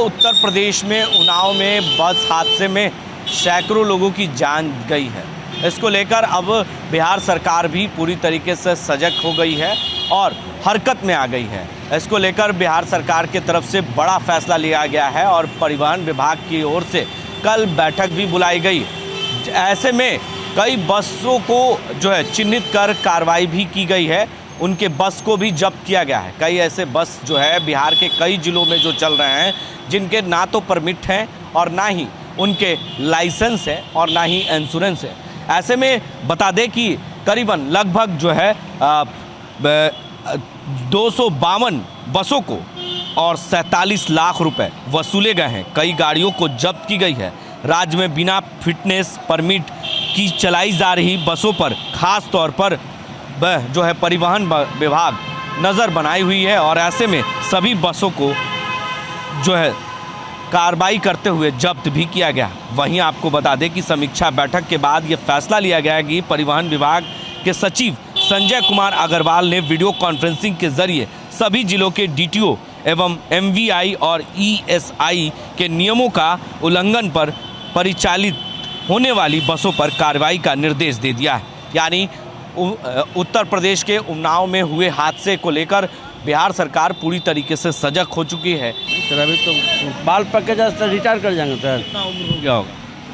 उत्तर प्रदेश में उन्नाव में बस हादसे में सैकड़ों लोगों की जान गई है। इसको लेकर अब बिहार सरकार भी पूरी तरीके से सजग हो गई है और हरकत में आ गई है। इसको लेकर बिहार सरकार की तरफ से बड़ा फैसला लिया गया है और परिवहन विभाग की ओर से कल बैठक भी बुलाई गई। ऐसे में कई बसों को जो है चिन्हित कर कार्रवाई भी की गई है, उनके बस को भी जब्त किया गया है। कई ऐसे बस जो है बिहार के कई जिलों में जो चल रहे हैं, जिनके ना तो परमिट हैं और ना ही उनके लाइसेंस है और ना ही इंश्योरेंस है। ऐसे में बता दें कि करीबन लगभग जो है 252 बसों को और 47 लाख रुपए वसूले गए हैं। कई गाड़ियों को जब्त की गई है। राज्य में बिना फिटनेस परमिट की चलाई जा रही बसों पर खास तौर पर जो है परिवहन विभाग नज़र बनाई हुई है और ऐसे में सभी बसों को जो है कार्रवाई करते हुए जब्त भी किया गया। वहीं आपको बता दें कि समीक्षा बैठक के बाद ये फैसला लिया गया कि परिवहन विभाग के सचिव संजय कुमार अग्रवाल ने वीडियो कॉन्फ्रेंसिंग के जरिए सभी जिलों के डीटीओ एवं एमवीआई और ईएसआई के नियमों का उल्लंघन पर परिचालित होने वाली बसों पर कार्रवाई का निर्देश दे दिया है। यानी उत्तर प्रदेश के उन्नाव में हुए हादसे को लेकर बिहार सरकार पूरी तरीके से सजग हो चुकी है। सर अभी तो बाल पक के जस्ट रिटायर कर जाएंगे सर। कितना उम्र हो गया होगा?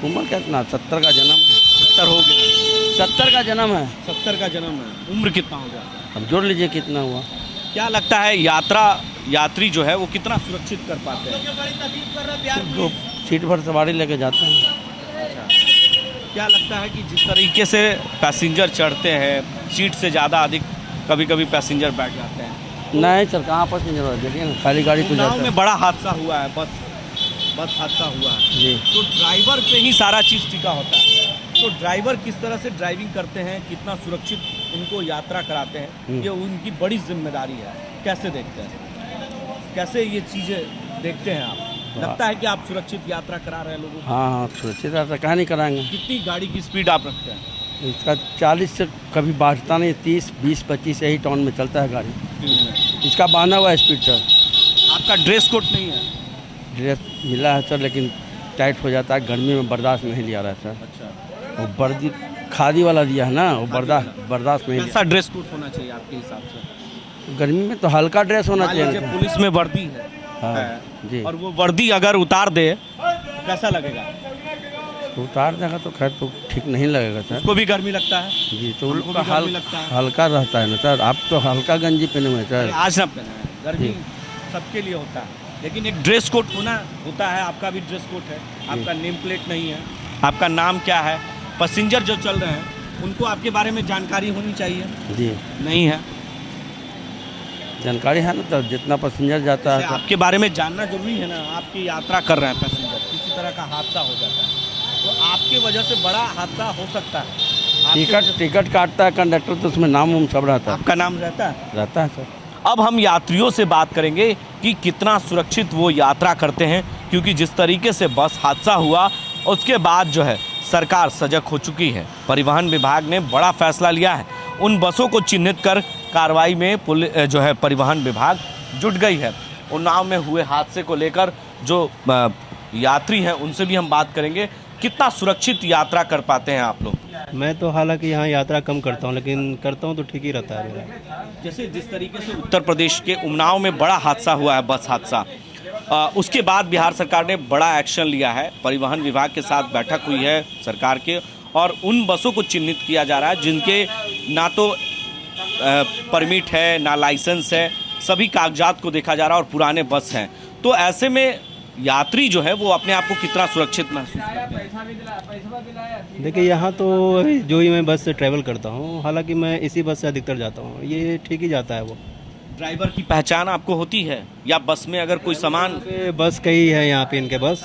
उम्र कितना 70 का जन्म है। 70 हो गया। 70 का जन्म है। 70 का जन्म है। उम्र कितना हो गया? अब जोड़ लीजिए कितना हुआ। क्या लगता है यात्री जो है वो कितना सुरक्षित कर पाते हैं? तो सीट भर सवारी लेके जाते हैं। क्या लगता है कि जिस तरीके से पैसेंजर चढ़ते हैं, सीट से ज़्यादा अधिक कभी कभी पैसेंजर बैठ जाते हैं? नहीं सर, कहाँ पैसेंजर देखिए ना, खाली गाड़ी तो जाता है। में बड़ा हादसा हुआ है, बस हादसा हुआ है जी। तो ड्राइवर पे ही सारा चीज़ टिका होता है। तो ड्राइवर किस तरह से ड्राइविंग करते हैं, कितना सुरक्षित उनको यात्रा कराते हैं, ये उनकी बड़ी जिम्मेदारी है। कैसे देखते हैं, कैसे ये चीज़ें देखते हैं आप? लगता है कि आप सुरक्षित यात्रा करा रहे हैं लोगों को? हाँ, सुरक्षित यात्रा कहाँ नहीं कराएंगे। कितनी गाड़ी की स्पीड आप रखते हैं? इसका 40 से कभी बढ़ता नहीं, 30, 20, 25 यही टाउन में चलता है गाड़ी। इसका बांधा हुआ है स्पीड सर। आपका ड्रेस कोड नहीं है? ड्रेस मिला है सर, लेकिन टाइट हो जाता है, गर्मी में बर्दाश्त नहीं लिया रहा है सर। अच्छा, वो वर्दी खादी वाला दिया है ना, वो बर्दाश्त नहीं। कैसा ड्रेस कोड होना चाहिए आपके हिसाब से? गर्मी में तो हल्का ड्रेस होना चाहिए। पुलिस में वर्दी है, हाँ जी। और वो वर्दी अगर उतार दे कैसा लगेगा? तो उतार देगा तो खैर तो ठीक नहीं लगेगा सर। उसको भी गर्मी लगता है जी, तो उनको भी गर्मी लगता है। हल्का रहता है ना सर। आप तो हल्का गंजी पहने हुए सर। आज ना पहना है, गर्मी सबके लिए होता है, लेकिन एक ड्रेस कोड होता है। आपका भी ड्रेस कोड है, आपका नेम प्लेट नहीं है, आपका नाम क्या है? पैसेंजर जो चल रहे हैं उनको आपके बारे में जानकारी होनी चाहिए। जी नहीं है जानकारी है ना, तो जितना पैसेंजर जाता है आपके बारे में जानना जरूरी है ना। आपकी यात्रा कर रहे हैं पैसेंजर, किसी तरह का हादसा हो जाता है तो आपके वजह से बड़ा हादसा हो सकता है। टिकट काटता है कंडक्टर, तो उसमें नाम सब रहता है। आपका नाम रहता है सर। अब हम यात्रियों से बात करेंगे कि कितना सुरक्षित वो यात्रा करते हैं, क्योंकि जिस तरीके से बस हादसा हुआ उसके बाद जो है सरकार सजग हो चुकी है। परिवहन विभाग ने बड़ा फैसला लिया है। उन बसों को चिन्हित कर कार्रवाई में जो है परिवहन विभाग जुट गई है। उन्नाव में हुए हादसे को लेकर जो यात्री हैं उनसे भी हम बात करेंगे। कितना सुरक्षित यात्रा कर पाते हैं आप लोग? मैं तो हालांकि यहाँ यात्रा कम करता हूँ, लेकिन करता हूँ तो ठीक ही रहता है मेरा। जैसे जिस तरीके से उत्तर प्रदेश के उन्नाव में बड़ा हादसा हुआ है, बस हादसा, उसके बाद बिहार सरकार ने बड़ा एक्शन लिया है। परिवहन विभाग के साथ बैठक हुई है सरकार के और उन बसों को चिन्हित किया जा रहा है जिनके ना तो परमिट है ना लाइसेंस है। सभी कागजात को देखा जा रहा है और पुराने बस हैं। तो ऐसे में यात्री जो है वो अपने आप को कितना सुरक्षित महसूस करते हैं? देखिए यहाँ तो अभी जो ही मैं बस से ट्रैवल करता हूँ, हालांकि मैं इसी बस से अधिकतर जाता हूँ, ये ठीक ही जाता है। वो ड्राइवर की पहचान आपको होती है या बस में अगर कोई सामान? बस कई है यहाँ पे इनके बस,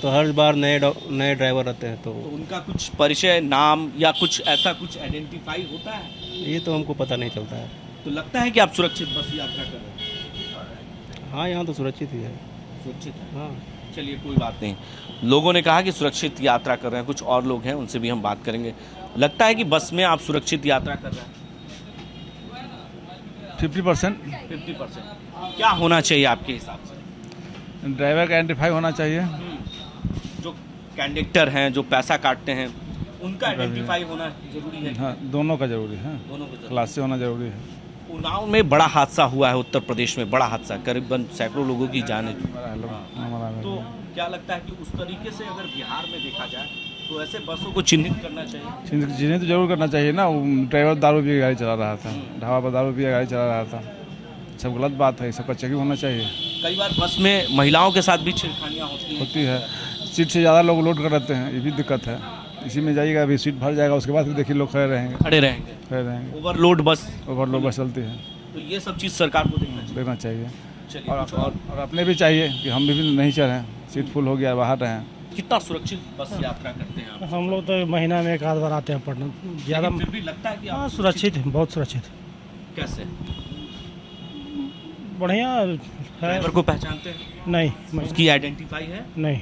तो हर बार नए ड्राइवर रहते हैं तो उनका कुछ परिचय, नाम या कुछ ऐसा कुछ आइडेंटिफाई होता है? ये तो हमको पता नहीं चलता है। तो लगता है कि आप सुरक्षित बस यात्रा कर रहे हैं? हाँ, यहाँ तो सुरक्षित ही है। सुरक्षित है, हाँ। चलिए कोई बात नहीं। लोगों ने कहा कि सुरक्षित यात्रा कर रहे हैं, कुछ और लोग हैं उनसे भी हम बात करेंगे। लगता है कि बस में आप सुरक्षित यात्रा कर रहे हैं? 50%। 50%। क्या होना चाहिए आपके हिसाब से? ड्राइवर का आइडेंटिफाई होना चाहिए। जो कंडक्टर हैं जो पैसा काटते हैं उनका आइडेंटिफाई होना जरूरी है। हाँ, दोनों का जरूरी है, दोनों को जरूरी। क्लास से होना जरूरी है। उन्नाव में बड़ा हादसा हुआ है, उत्तर प्रदेश में बड़ा हादसा, करीबन सैकड़ों लोगों की जान तो क्या लगता है कि उस तरीके से अगर बिहार में देखा जाए तो ऐसे बसों को चिन्हित करना चाहिए। चिन्हित तो जरूर करना चाहिए ना। ड्राइवर दारू पी के गाड़ी चला रहा था, ढाबा पर दारू पी के गाड़ी चला रहा था, सब गलत बात है, सबका चेकिंग होना चाहिए। कई बार बस में महिलाओं के साथ भी छेड़खानियाँ होती है, सीट से ज़्यादा लोग लोड कर रहते हैं, ये भी दिक्कत है। इसी में जाइएगा, अभी सीट भर जाएगा, उसके बाद फिर देखिए लोग खड़े रहेंगे। ओवरलोड बस चलती है। तो ये सब चीज़ सरकार को देखना चाहिए। चलिए, और अपने भी चाहिए कि हम भी नहीं चढ़ें, सीट फुल हो गया, बाहर रहें। कितना सुरक्षित बस यात्रा करते हैं आप? हम लोग तो महीना में एक आध बार आते हैं पटना, ज़्यादा फिर भी लगता है कि हाँ सुरक्षित है, बहुत सुरक्षित। कैसे? बढ़िया है। ड्राइवर को पहचानते हैं? नहीं। उसकी आइडेंटिफाई है? नहीं।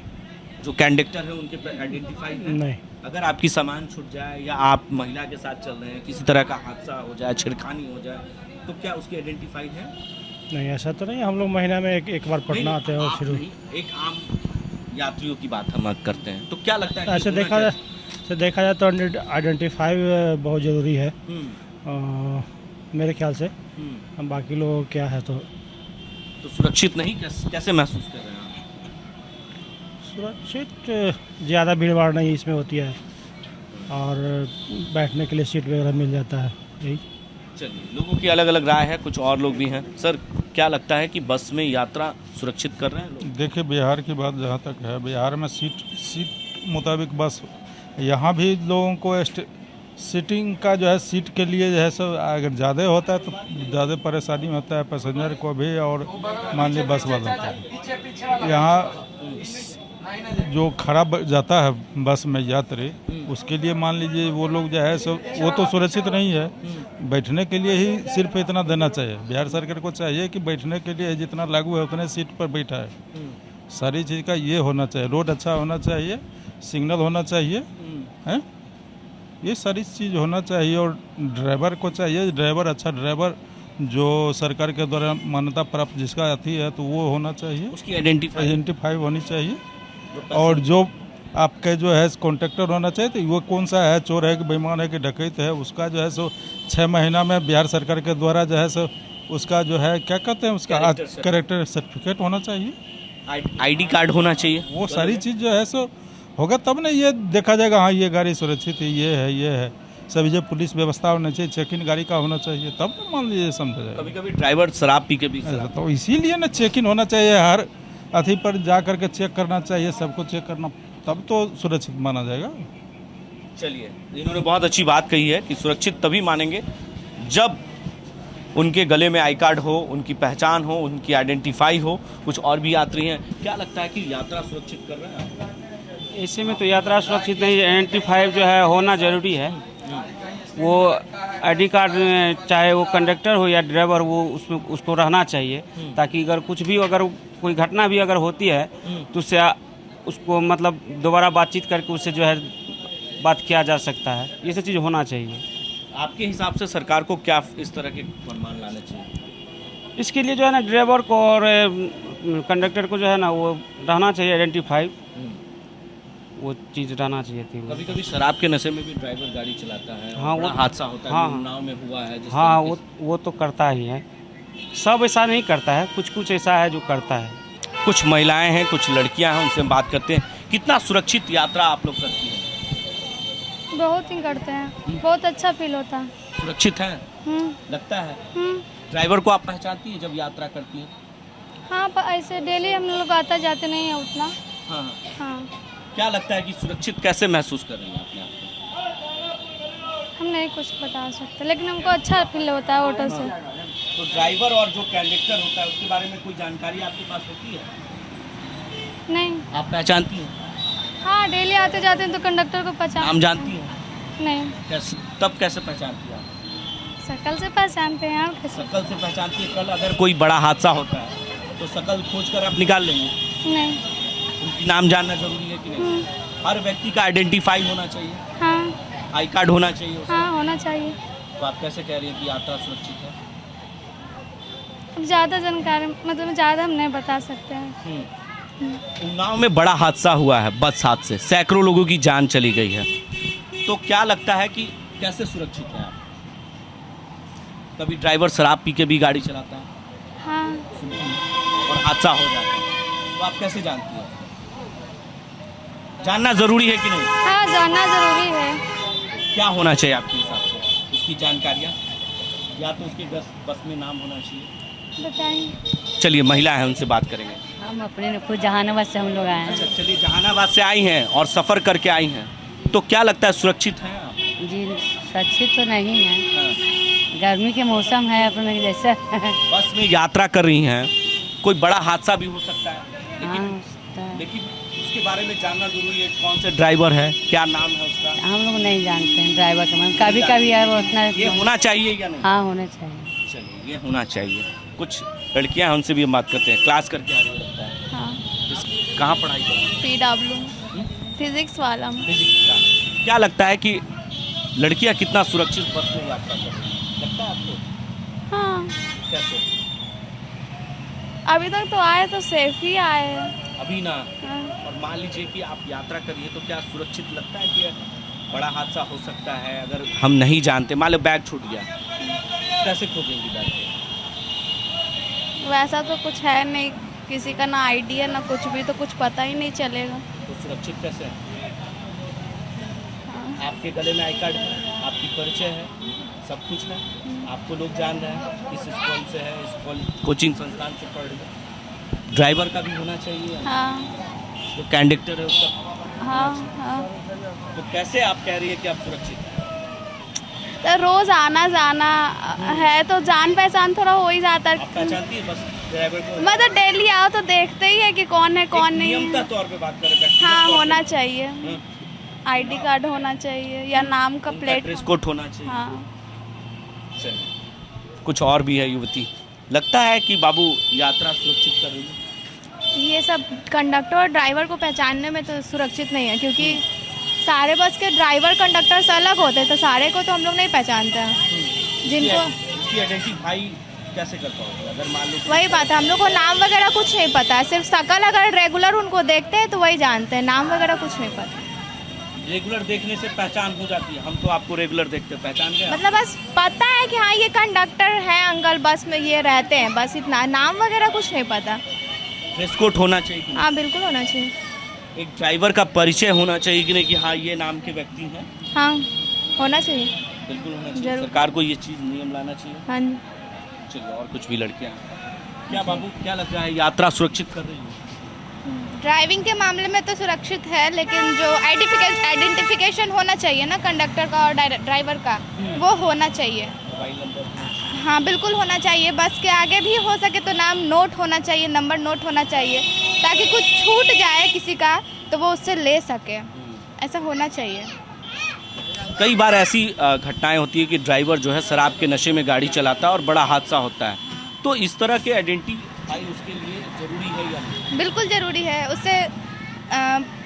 जो कंडक्टर है उनके आइडेंटिफाई है? नहीं। अगर आपकी सामान छूट जाए या आप महिला के साथ चल रहे हैं, किसी तरह का हादसा हो जाए, छेड़खानी हो जाए, तो क्या उसकी आइडेंटिफाई है? नहीं, ऐसा तो नहीं। हम लोग महीना में एक बार पटना आते हैं और फिर एक आम यात्रियों की बात हम करते हैं, तो क्या लगता है? ऐसे देखा जाए तो आइडेंटिफाई बहुत ज़रूरी है मेरे ख्याल से। हम बाकी लोग क्या है तो सुरक्षित नहीं, कैसे महसूस कर रहे हैं आप? सुरक्षित ज़्यादा भीड़ भाड़ नहीं इसमें होती है और बैठने के लिए सीट वगैरह मिल जाता है, यही। चलिए, लोगों की अलग अलग राय है, कुछ और लोग भी हैं। सर, क्या लगता है कि बस में यात्रा सुरक्षित कर रहे हैं लोग? देखिए, बिहार की बात जहाँ तक है, बिहार में सीट मुताबिक बस, यहाँ भी लोगों को सीटिंग का जो है, सीट के लिए जो है सब अगर ज़्यादा होता है तो ज़्यादा परेशानी होता है पैसेंजर को भी और मान लीजिए बस वालों को। यहाँ जो खराब जाता है बस में यात्री, उसके लिए मान लीजिए वो लोग जो है सब, वो तो सुरक्षित नहीं है। बैठने के लिए ही सिर्फ इतना देना चाहिए। बिहार सरकार को चाहिए कि बैठने के लिए जितना लागू है उतने सीट पर बैठा है। सारी चीज़ का ये होना चाहिए, रोड अच्छा होना चाहिए, सिग्नल होना चाहिए, हैं, ये सारी चीज़ होना चाहिए। और ड्राइवर को चाहिए, ड्राइवर अच्छा ड्राइवर जो सरकार के द्वारा मान्यता प्राप्त जिसका अथी है तो वो होना चाहिए, उसकी आइडेंटिफाई होनी चाहिए। और जो आपके जो है कॉन्ट्रैक्टर होना चाहिए, तो वो कौन सा है, चोर है कि बेईमान है कि डकैत है, उसका जो है सो 6 महीना में बिहार सरकार के द्वारा जो है सो उसका जो है क्या कहते हैं, उसका कैरेक्टर सर्टिफिकेट होना चाहिए, आईडी कार्ड होना चाहिए। वो सारी चीज़ जो है सो होगा तब ना ये देखा जाएगा हाँ ये गाड़ी सुरक्षित है, ये है। सभी जो पुलिस व्यवस्था होना चाहिए, चेक इन गाड़ी का होना चाहिए, तब ना मान लीजिए समझा जाएगा। कभी कभी ड्राइवर शराब पी के भी, तो इसीलिए ना चेक इन होना चाहिए, हर अथी पर जा करके चेक करना चाहिए, सबको चेक करना, तब तो सुरक्षित माना जाएगा। चलिए, इन्होंने बहुत अच्छी बात कही है कि सुरक्षित तभी मानेंगे जब उनके गले में आई कार्ड हो, उनकी पहचान हो, उनकी आइडेंटिफाई हो। कुछ और भी यात्री हैं, क्या लगता है कि यात्रा सुरक्षित कर रहे हैं आप? ऐसे में तो यात्रा सुरक्षित नहीं, आइडेंटिफाई जो है होना ज़रूरी है। वो आईडी कार्ड चाहे वो कंडक्टर हो या ड्राइवर, वो उसमें उसको रहना चाहिए, ताकि अगर कुछ भी, अगर कोई घटना भी अगर होती है तो उससे उसको मतलब दोबारा बातचीत करके उससे जो है बात किया जा सकता है। ये सब चीज़ होना चाहिए। आपके हिसाब से सरकार को क्या इस तरह के फरमान लाने चाहिए? इसके लिए जो है ना ड्राइवर को और कंडक्टर को जो है ना वो रहना चाहिए आइडेंटिफाई, वो चीज़ रहना चाहिए थी। कभी कभी शराब के नशे में भी ड्राइवर गाड़ी चलाता है, हाँ, वो हादसा होता है। हाँ, उन्नाव में हुआ है हाँ, वो तो करता ही है। सब ऐसा नहीं करता है, कुछ ऐसा है जो करता है। कुछ महिलाएं हैं, कुछ लड़कियां हैं, उनसे हम बात करते हैं। कितना सुरक्षित यात्रा आप लोग करती हैं? बहुत ही करते हैं, बहुत अच्छा फील होता है। सुरक्षित है लगता है? ड्राइवर को आप पहचानती हैं जब यात्रा करती हैं? हाँ, पर ऐसे डेली हम लोग आता जाते नहीं है उतना। हाँ। क्या लगता है कि सुरक्षित कैसे महसूस कर रही हैं अपने आप को? हम नहीं कुछ बता सकते, लेकिन हमको अच्छा फील होता है ऑटो से। तो ड्राइवर और जो कंडक्टर होता है उसके बारे में कोई जानकारी आपके पास होती है? नहीं। आप पहचानती हैं? हाँ, डेली आते जाते हैं तो कंडक्टर को पहचान। नाम जानती हैं? नहीं। तब कैसे पहचानती हैं? शक्ल से पहचानते हैं। आप शक्ल से पहचानती है? कल अगर कोई बड़ा हादसा होता है तो शक्ल खोज कर आप निकाल लेंगे? नहीं। उनकी नाम जानना जरूरी है कि नहीं? हर व्यक्ति का आइडेंटिफाई होना चाहिए। हाँ। आई कार्ड होना चाहिए उसमें। हाँ, होना चाहिए। तो आप कैसे कह रही हैं कि यात्रा सुरक्षित है? अब ज़्यादा जानकारी मतलब ज़्यादा हम नहीं बता सकते हैं। उन्नाव में बड़ा हादसा हुआ है, बस हादसे, सैकड़ों लोगों की जान चली गई है। तो क्या लगता है कि कैसे सुरक्षित है आप? कभी ड्राइवर शराब पी के भी गाड़ी चलाता है हाँ और हादसा हो जाता है, तो आप कैसे जानती हैं? जानना जरूरी है कि नहीं? हाँ जानना ज़रूरी है। क्या होना चाहिए आपके हिसाब से इसकी जानकारियाँ? या तो उसके बस में नाम होना चाहिए। बताइए। चलिए महिला है, उनसे बात करेंगे। हम अपने खुद जहानाबाद से हम लोग आए हैं। अच्छा चलिए, जहानाबाद से आई हैं और सफ़र करके आई हैं, तो क्या लगता है सुरक्षित हैं आप? जी सुरक्षित तो नहीं है, गर्मी के मौसम है अपने जैसे। बस में यात्रा कर रही हैं, कोई बड़ा हादसा भी हो सकता है, लेकिन उसके बारे में जानना जरूरी है। कौन से ड्राइवर है, क्या नाम है उसका? हम लोग नहीं जानते हैं ड्राइवर का नाम, कभी कभी है वो उतना। ये होना चाहिए या नहीं? हाँ होना चाहिए। चलिए, ये होना चाहिए। कुछ लड़कियां हैं, उनसे भी हम बात करते हैं। क्लास करके आ रही लगता है। हाँ कहाँ पढ़ाई कर रही PW फिजिक्स वाला में। फिजिक्स का। क्या लगता है कि लड़कियां कितना सुरक्षित बस में यात्रा कर रही हैं? लगता है आपको? हाँ कैसे? अभी तक तो आए तो सेफ ही आए हैं। अभी ना। हाँ। और मान लीजिए कि आप यात्रा करिए तो क्या सुरक्षित लगता है कि बड़ा हादसा हो सकता है? अगर हम नहीं जानते, मान लो बैग छूट गया, कैसे खोजेंगे बैग? वैसा तो कुछ है नहीं, किसी का ना आइडिया ना कुछ भी, तो कुछ पता ही नहीं चलेगा। तो सुरक्षित कैसे है? आपके गले में आई कार्ड है, आपकी परिचय है, सब कुछ है, आपको लोग जान रहे हैं किस स्कूल से है, स्कूल कोचिंग संस्थान से पढ़ रहे हैं। ड्राइवर का भी होना चाहिए। हाँ जो कंडक्टर है उसका। हाँ हाँ। तो कैसे आप कह रही है कि आप सुरक्षित हैं? तो रोज आना जाना है तो जान पहचान थोड़ा हो ही जाता आप है। पहचानती है बस ड्राइवर को? मतलब डेली आओ तो देखते ही है कि कौन है कौन नहीं नियम है। के तौर पे बात करें। हाँ होना चाहिए, आईडी कार्ड होना चाहिए या नाम का प्लेट। ड्रेस कोड होना चाहिए। हाँ। चलिए, कुछ और भी है युवती। लगता है कि बाबू यात्रा सुरक्षित कर रही है? ये सब कंडक्टर और ड्राइवर को पहचानने में तो सुरक्षित नहीं है, क्योंकि सारे बस के ड्राइवर कंडक्टर से अलग होते हैं, तो सारे को तो हम लोग नहीं पहचानते हैं। जिनको इसकी आइडेंटिफाई कैसे कर पाओगे? अगर मान लो वही बात है, हम लोग को नाम वगैरह कुछ नहीं पता है, सिर्फ शकल अगर रेगुलर उनको देखते हैं तो वही जानते हैं, नाम वगैरह कुछ नहीं पता। रेगुलर देखने से पहचान हो जाती है? हम तो आपको रेगुलर देखते हैं, पहचान गए? मतलब बस पता है कि हाँ ये कंडक्टर है अंकल, बस में ये रहते हैं, बस इतना, नाम वगैरह कुछ नहीं पता। ड्रेस कोड होना चाहिए कि नहीं? हाँ बिल्कुल होना चाहिए। एक ड्राइवर का परिचय होना चाहिए कि नहीं, कि हाँ ये नाम के व्यक्ति हैं? हाँ होना चाहिए। बिल्कुल होना चाहिए। जरूर। सरकार को ये चीज़ नियम लाना चाहिए। हाँ जी। चलिए, और कुछ भी लड़कियाँ क्या बाबू, क्या लग रहा है यात्रा सुरक्षित कर रही है? ड्राइविंग के मामले में तो सुरक्षित है, लेकिन जो आइडेंटिफिकेशन होना चाहिए ना कंडक्टर का और ड्राइवर का, वो होना चाहिए। Mobile number? हाँ बिल्कुल होना चाहिए। बस के आगे भी हो सके तो नाम नोट होना चाहिए, नंबर नोट होना चाहिए, ताकि कुछ छूट जाए किसी का तो वो उससे ले सके, ऐसा होना चाहिए। कई बार ऐसी घटनाएं होती है कि ड्राइवर जो है शराब के नशे में गाड़ी चलाता है और बड़ा हादसा होता है, तो इस तरह के आइडेंटिफाई उसके लिए ज़रूरी है या नहीं? बिल्कुल ज़रूरी है, उससे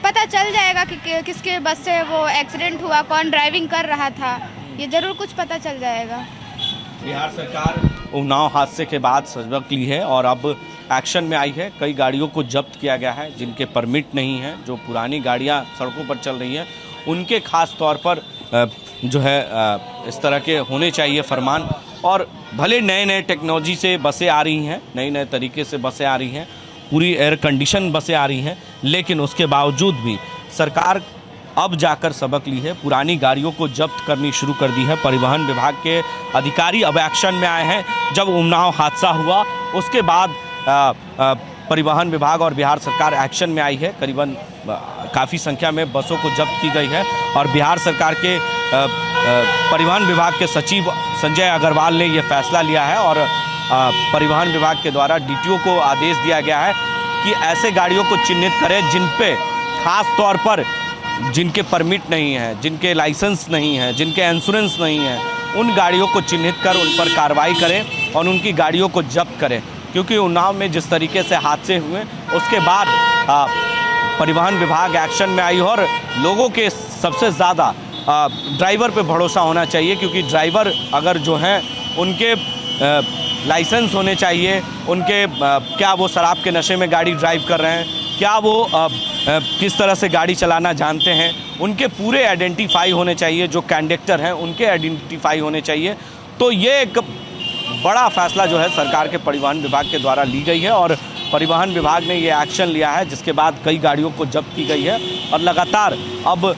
पता चल जाएगा कि किसके बस से वो एक्सीडेंट हुआ, कौन ड्राइविंग कर रहा था, ये ज़रूर कुछ पता चल जाएगा। बिहार सरकार उन्नाव हादसे के बाद सबक ली है और अब एक्शन में आई है। कई गाड़ियों को जब्त किया गया है जिनके परमिट नहीं है, जो पुरानी गाड़ियां सड़कों पर चल रही हैं उनके खास तौर पर जो है इस तरह के होने चाहिए फरमान। और भले नए नए टेक्नोलॉजी से बसें आ रही हैं, नए नए तरीके से बसें आ रही हैं, पूरी एयर कंडीशन बसें आ रही हैं, लेकिन उसके बावजूद भी सरकार अब जाकर सबक ली है, पुरानी गाड़ियों को जब्त करनी शुरू कर दी है। परिवहन विभाग के अधिकारी अब एक्शन में आए हैं। जब उन्नाव हादसा हुआ उसके बाद परिवहन विभाग और बिहार सरकार एक्शन में आई है। करीबन काफ़ी संख्या में बसों को जब्त की गई है और बिहार सरकार के परिवहन विभाग के सचिव संजय अग्रवाल ने यह फैसला लिया है और परिवहन विभाग के द्वारा DTO को आदेश दिया गया है कि ऐसे गाड़ियों को चिन्हित करें जिन पे खास तौर पर जिनके परमिट नहीं है, जिनके लाइसेंस नहीं है, जिनके इंश्योरेंस नहीं है, उन गाड़ियों को चिन्हित कर उन पर कार्रवाई करें और उनकी गाड़ियों को जब्त करें। क्योंकि उन्नाव में जिस तरीके से हादसे हुए उसके बाद परिवहन विभाग एक्शन में आई और लोगों के सबसे ज़्यादा ड्राइवर पे भरोसा होना चाहिए, क्योंकि ड्राइवर अगर जो हैं उनके लाइसेंस होने चाहिए, उनके क्या वो शराब के नशे में गाड़ी ड्राइव कर रहे हैं, क्या वो किस तरह से गाड़ी चलाना जानते हैं, उनके पूरे आइडेंटिफाई होने चाहिए, जो कंडक्टर हैं उनके आइडेंटिफाई होने चाहिए। तो ये एक बड़ा फैसला जो है सरकार के परिवहन विभाग के द्वारा ली गई है और परिवहन विभाग ने ये एक्शन लिया है, जिसके बाद कई गाड़ियों को जब्त की गई है और लगातार अब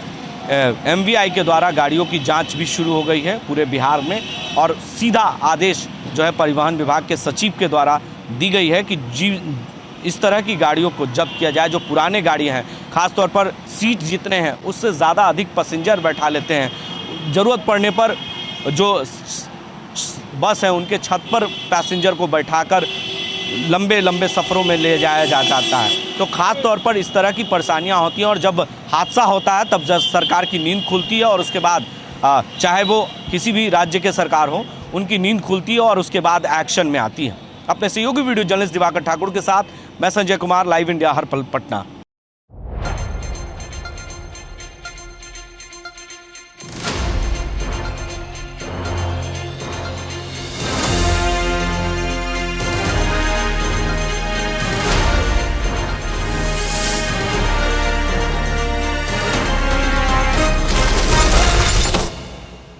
MVI के द्वारा गाड़ियों की जांच भी शुरू हो गई है पूरे बिहार में और सीधा आदेश जो है परिवहन विभाग के सचिव के द्वारा दी गई है कि इस तरह की गाड़ियों को जब्त किया जाए। जो पुराने गाड़ियाँ हैं, ख़ासतौर पर सीट जितने हैं उससे ज़्यादा अधिक पैसेंजर बैठा लेते हैं, ज़रूरत पड़ने पर जो बस है उनके छत पर पैसेंजर को बैठाकर लंबे लंबे सफ़रों में ले जाया जाता है। तो ख़ास तौर पर इस तरह की परेशानियां होती हैं और जब हादसा होता है तब सरकार की नींद खुलती है और उसके बाद चाहे वो किसी भी राज्य के सरकार हो, उनकी नींद खुलती है और उसके बाद एक्शन में आती है। अपने सहयोगी वीडियो जर्नलिस्ट दिवाकर ठाकुर के साथ मैं संजय कुमार, लाइव इंडिया, हर पल, पटना।